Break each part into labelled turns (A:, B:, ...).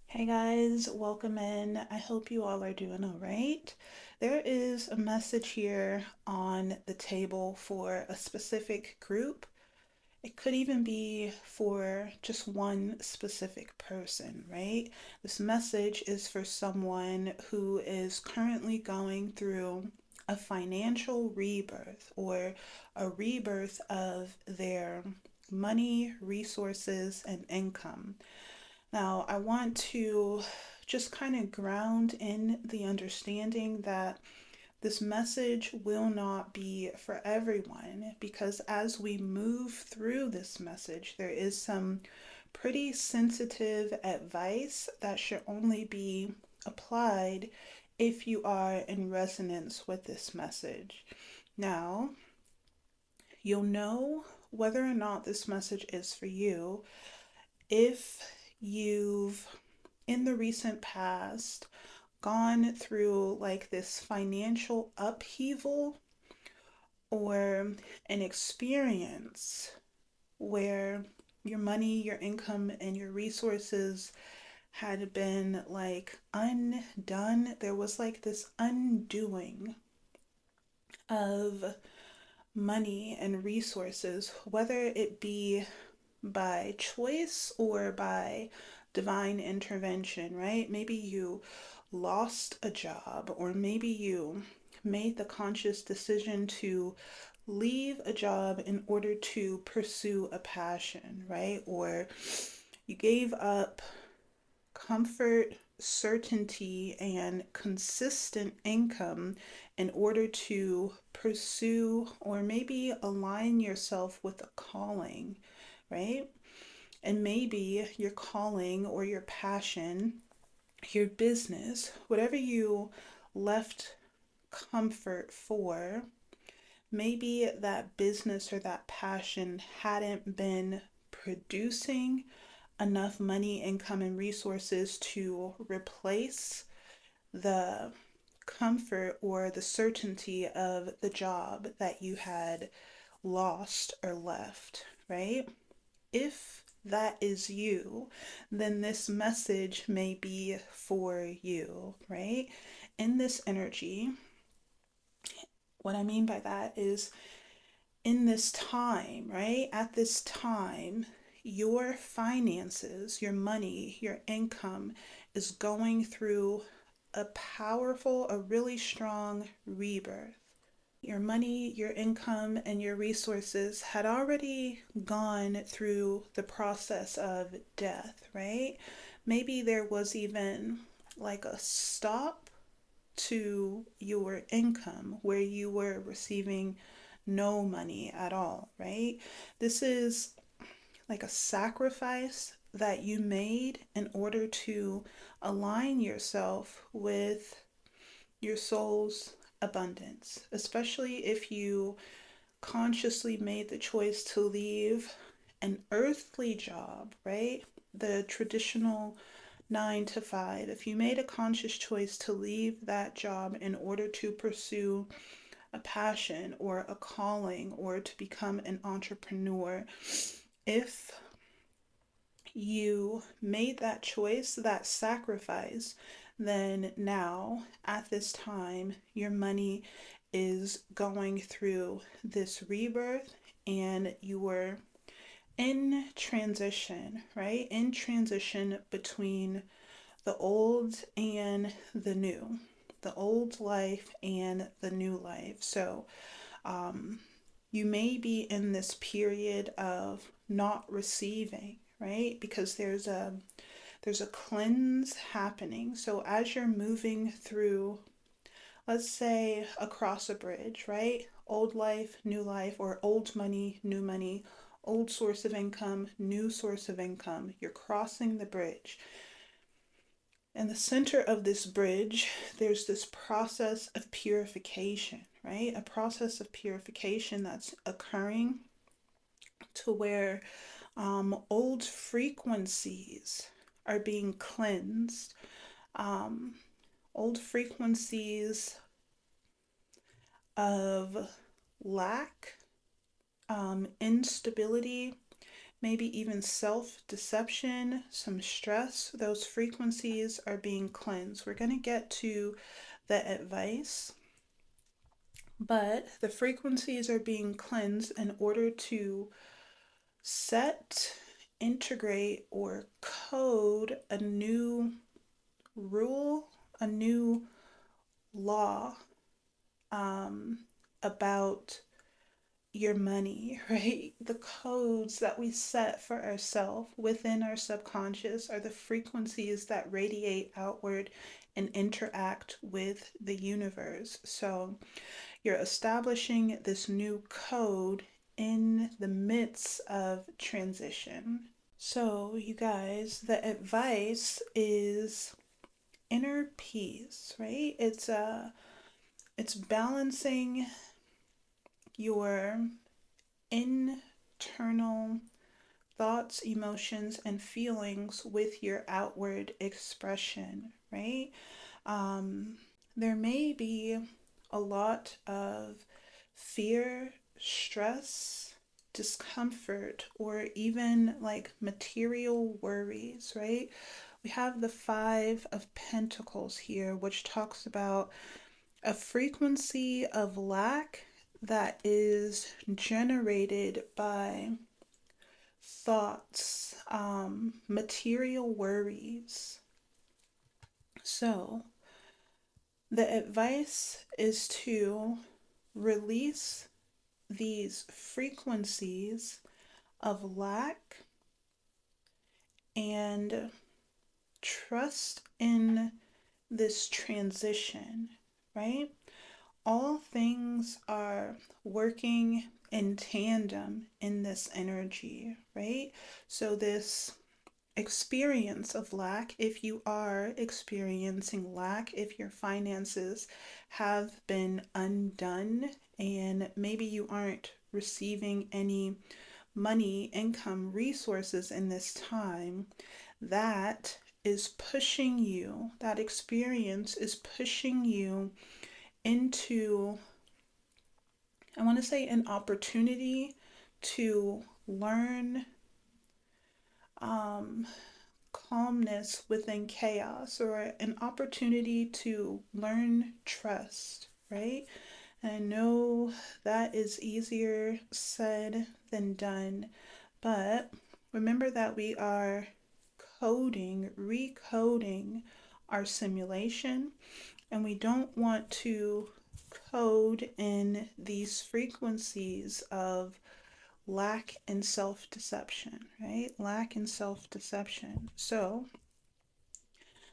A: Hey guys, welcome in. I hope you all are doing all right. There is a message here on the table for a specific group. It could even be for just one specific person, right? This message is for someone who is currently going through a financial rebirth or a rebirth of their money, resources, and income. Now, I want to just kind of ground in the understanding that this message will not be for everyone because as we move through this message, there is some pretty sensitive advice that should only be applied if you are in resonance with this message. Now, you'll know whether or not this message is for you if you've in the recent past gone through like this financial upheaval or an experience where your money, your income, and your resources had been like undone. There was like this undoing of money and resources, whether it be by choice or by divine intervention, right? Maybe you lost a job, or maybe you made the conscious decision to leave a job in order to pursue a passion, right? Or you gave up comfort, certainty, and consistent income in order to pursue or maybe align yourself with a calling, right? And maybe your calling or your passion, your business, whatever you left comfort for, maybe that business or that passion hadn't been producing enough money, income, and resources to replace the comfort or the certainty of the job that you had lost or left, right? If that is you, then this message may be for you, right? In this energy, what I mean by that is in this time, right? At this time, your finances, your money, your income is going through a powerful, a really strong rebirth. Your money, your income, and your resources had already gone through the process of death, right? Maybe there was even like a stop to your income where you were receiving no money at all, right? This is like a sacrifice that you made in order to align yourself with your soul's abundance, especially if you consciously made the choice to leave an earthly job, right? The traditional 9 to 5. If you made a conscious choice to leave that job in order to pursue a passion or a calling or to become an entrepreneur, if you made that choice, that sacrifice, then now at this time, your money is going through this rebirth and you were in transition, right? In transition between the old and the new, the old life and the new life. So, um, you may be in this period of not receiving, right? Because there's a cleanse happening. So as you're moving through, let's say across a bridge, right? Old life, or old money, new money, old source of income, new source of income. You're crossing the bridge. In the center of this bridge, there's this process of purification, right? A process of purification that's occurring to where old frequencies are being cleansed. Um, Old frequencies of lack, instability, maybe even self-deception, some stress. Those frequencies are being cleansed. We're going to get to the advice, but the frequencies are being cleansed in order to set, integrate, or code a new rule, a new law um, about your money, right? The codes that we set for ourselves within our subconscious are the frequencies that radiate outward and interact with the universe. So you're establishing this new code in the midst of transition. So, you guys, the advice is inner peace, right? It's balancing your internal thoughts, emotions, and feelings with your outward expression, right? Um, there may be a lot of fear, stress, discomfort, or even like material worries, right? We have the Five of Pentacles here, which talks about a frequency of lack that is generated by thoughts, material worries. So, the advice is to release these frequencies of lack and trust in this transition, right? All things are working in tandem in this energy, right? So, this experience of lack, if you are experiencing lack, if your finances have been undone and maybe you aren't receiving any money, income, resources in this time, that is pushing you, that experience is pushing you into, I want to say, an opportunity to learn um, calmness within chaos, or an opportunity to learn trust, right? And I know that is easier said than done, but remember that we are coding, recoding our simulation, and we don't want to code in these frequencies of lack and self deception, right? Lack and self deception. So,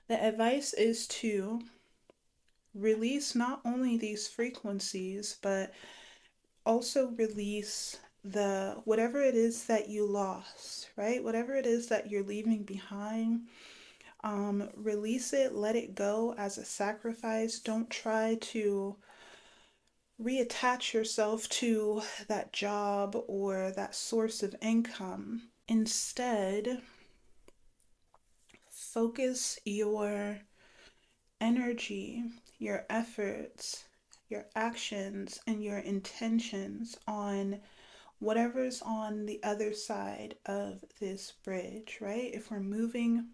A: the advice is to release not only these frequencies, but also release the whatever it is that you lost, right? Whatever it is that you're leaving behind, release it, let it go as a sacrifice. Don't try to reattach yourself to that job or that source of income. Instead, focus your energy, your efforts, your actions, and your intentions on whatever's on the other side of this bridge, right? If we're moving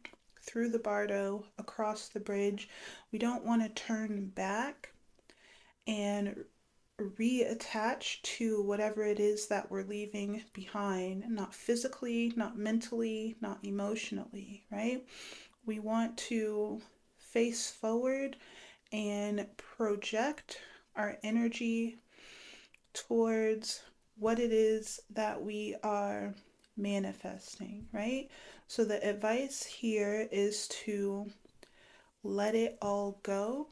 A: through the bardo across the bridge, we don't want to turn back and reattach to whatever it is that we're leaving behind, not physically, not mentally, not emotionally, right? We want to face forward and project our energy towards what it is that we are manifesting, right? So the advice here is to let it all go,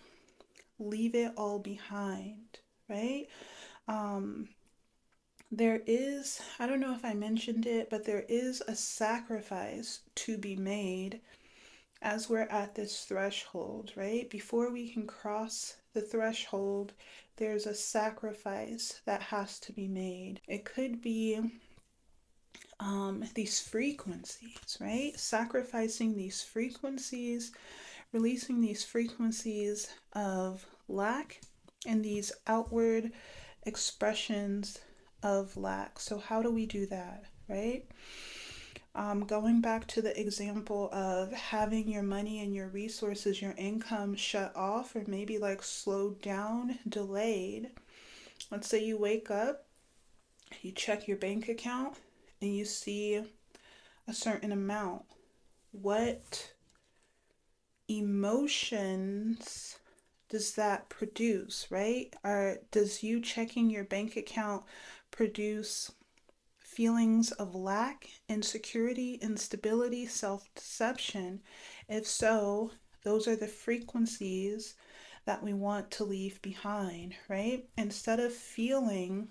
A: leave it all behind, right? Um, there is, I don't know if I mentioned it, but there is a sacrifice to be made as we're at this threshold, right? Before we can cross the threshold, there's a sacrifice that has to be made. It could be these frequencies, right? Sacrificing these frequencies, releasing these frequencies of lack and these outward expressions of lack. So, how do we do that, right? Going back to the example of having your money and your resources, your income shut off or maybe like slowed down, delayed. Let's say you wake up, you check your bank account, and you see a certain amount. What emotions does that produce, right? Does you checking your bank account produce feelings of lack, insecurity, instability, self deception? If so, those are the frequencies that we want to leave behind, right? Instead of feeling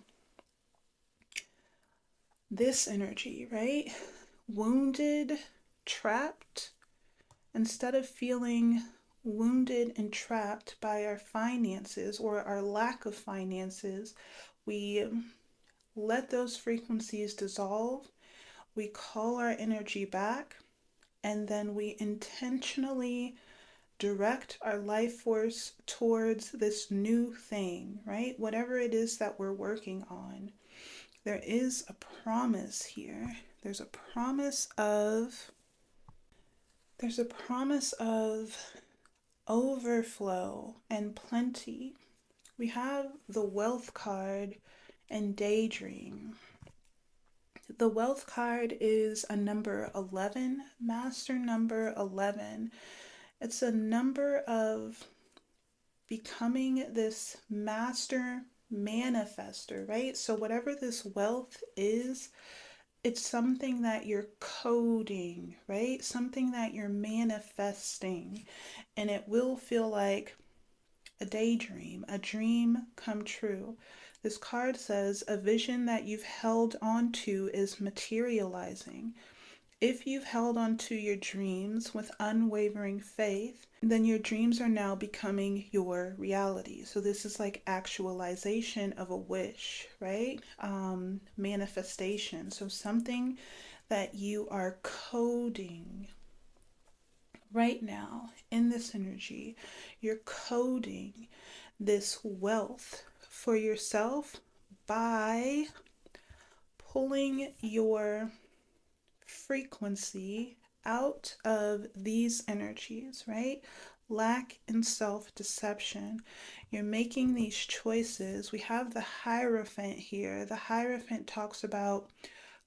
A: this energy, right? Wounded, trapped, instead of feeling wounded and trapped by our finances or our lack of finances, we let those frequencies dissolve. We call our energy back, and then we intentionally direct our life force towards this new thing, right? Whatever it is that we're working on. There is a promise here. There's a promise of overflow and plenty. We have the wealth card and daydream. The wealth card is a number 11, master number 11. It's a number of becoming this master manifester, right? So whatever this wealth is, it's something that you're coding, right? Something that you're manifesting. And it will feel like a daydream, a dream come true. This card says a vision that you've held on to is materializing. If you've held on to your dreams with unwavering faith, then your dreams are now becoming your reality. So this is like actualization of a wish, right? Manifestation. So something that you are coding right now in this energy, you're coding this wealth for yourself by pulling your frequency out of these energies, right? Lack and self deception. You're making these choices. We have the Hierophant here. The Hierophant talks about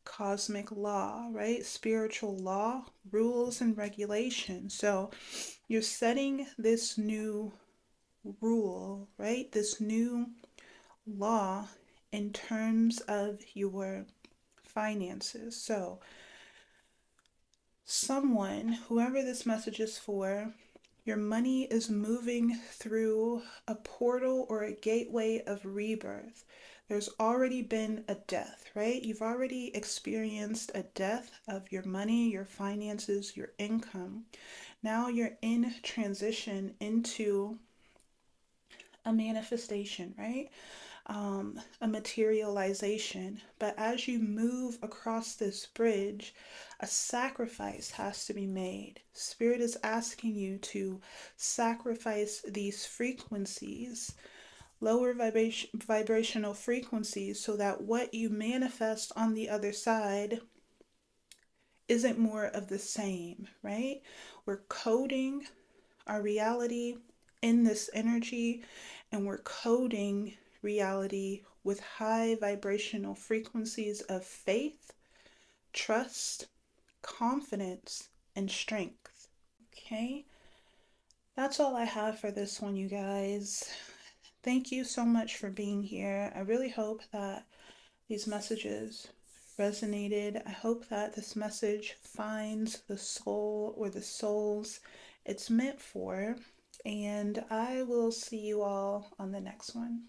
A: cosmic law, right? Spiritual law, rules, and regulations. So you're setting this new rule, right? This new law in terms of your finances. So someone, whoever this message is for, your money is moving through a portal or a gateway of rebirth. There's already been a death, right? You've already experienced a death of your money, your finances, your income. Now you're in transition into a manifestation, right? A materialization. But as you move across this bridge, a sacrifice has to be made. Spirit is asking you to sacrifice these frequencies, lower vibrational frequencies, so that what you manifest on the other side isn't more of the same, right? We're coding our reality in this energy, and we're coding reality with high vibrational frequencies of faith, trust, confidence, and strength. Okay, that's all I have for this one, you guys. Thank you so much for being here. I really hope that these messages resonated. I hope that this message finds the soul or the souls it's meant for. And I will see you all on the next one.